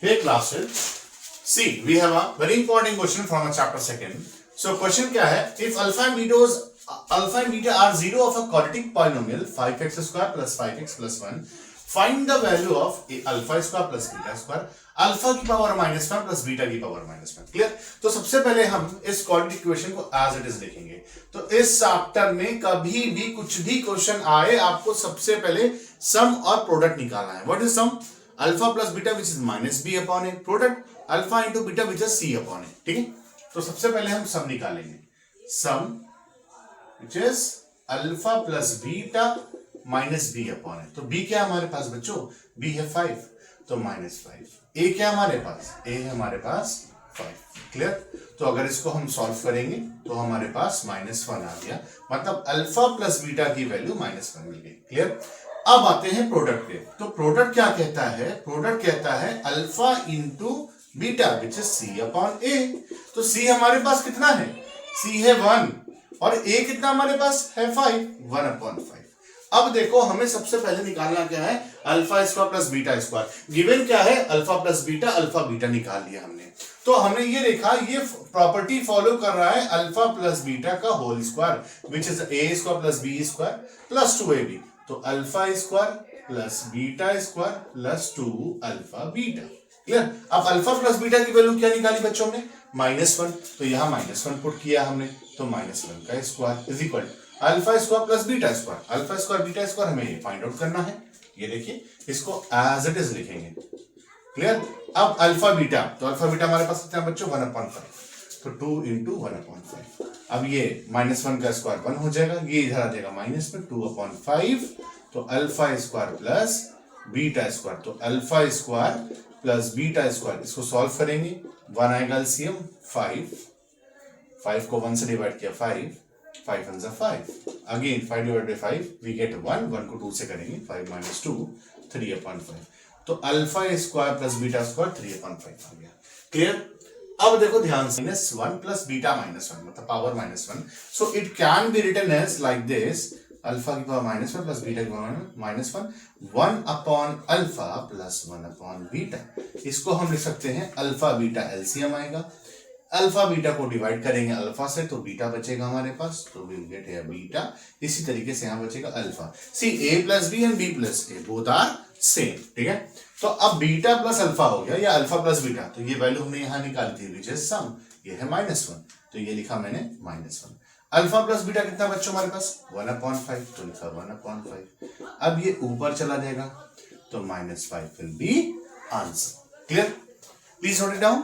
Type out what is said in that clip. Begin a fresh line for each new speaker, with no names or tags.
Hey classes, see we have a very important question from a chapter second. So question क्या है? If alpha and beta are zero of a quadratic polynomial 5x square plus 5x plus 1, find the value of alpha square plus beta square, alpha की power -1 plus beta की power -1. Clear? तो सबसे पहले हम इस quadratic equation को as it is देखेंगे. तो इस चैप्टर में कभी भी कुछ भी क्वेश्चन आए आपको सबसे पहले सम और प्रोडक्ट निकालना है. What is sum? Alpha plus beta which is -b upon A, product alpha into beta which is c upon A. ठीक है, तो सबसे पहले हम सम निकालेंगे. Sum which is alpha plus beta -b upon A. तो b क्या है हमारे पास बच्चों? b है 5, तो -5. a क्या हमारे पास? a है हमारे पास 5. क्लियर? तो अगर इसको हम सॉल्व करेंगे तो हमारे पास -1 आ गया, मतलब अल्फा प्लस बीटा की वैल्यू -1 मिल गई. क्लियर? अब आते हैं प्रोडक्ट पे. तो प्रोडक्ट क्या कहता है? प्रोडक्ट कहता है alpha into beta which is c upon a. तो c हमारे पास कितना है? c है 1 और a कितना हमारे पास है 5, 1 अपॉन 5. अब देखो हमें सबसे पहले निकालना क्या है? Alpha square plus beta square. Given क्या है? Alpha plus beta, alpha beta निकाल लिया हमने. तो हमने ये देखा ये प्रॉपर्टी फॉलो कर रहा है अल्फा प्लस बीटा का whole square which is a square plus b square plus 2ab. तो alpha square plus beta square plus 2 alpha beta. Clear? अब अल्फा प्लस बीटा की वैल्यू क्या निकाली बच्चों ने? -1. तो यहां -1 पुट किया हमने, तो -1 का square is equal alpha square plus beta square. Alpha square beta square हमें फाइंड आउट करना है. ये देखिए इसको एज इट इज लिखेंगे. क्लियर? अब अल्फा बीटा, तो अल्फा बीटा हमारे पास कितना बच्चों? 1/5. तो 2 इंटू 1/5. अब ये -1 का स्क्वायर 1 हो जाएगा, ये इधर आ जाएगा माइनस में 2/5. तो alpha square plus beta square, तो alpha square plus beta square, इसको सॉल्व करेंगे. 1 आएगा एलसीएम 5 को 1 से डिवाइड किया 5 1 जा 5. Again 5 divide by 5 we get 1 को 2 से करेंगे 5 - 2 3/5. तो alpha square plus beta square 3/5 आ गया. क्लियर? अब देखो ध्यान से -1 प्लस बीटा -1 मतलब power -1. So it can be written as like this, alpha की पावर -1 प्लस बीटा की power -1, 1 upon alpha plus 1 upon beta. इसको हम लिख सकते हैं अल्फा बीटा एलसीएम आएगा. अल्फा बीटा को डिवाइड करेंगे अल्फा से तो बीटा बचेगा हमारे पास, तो विल गेट हियर बीटा. इसी तरीके से यहां बचेगा alpha. See a plus b and b plus a both are same. ठीक है, तो अब बीटा प्लस अल्फा हो गया या अल्फा प्लस बीटा. तो ये वैल्यू हमने यहां निकाली थी विच इज सम, ये है -1, तो ये लिखा मैंने -1. अल्फा प्लस बीटा कितना बच्चों हमारे पास? 1/5, तो लिखा 1/5. अब ये ऊपर चला जाएगा तो -5 will be answer. Clear? Please note it down.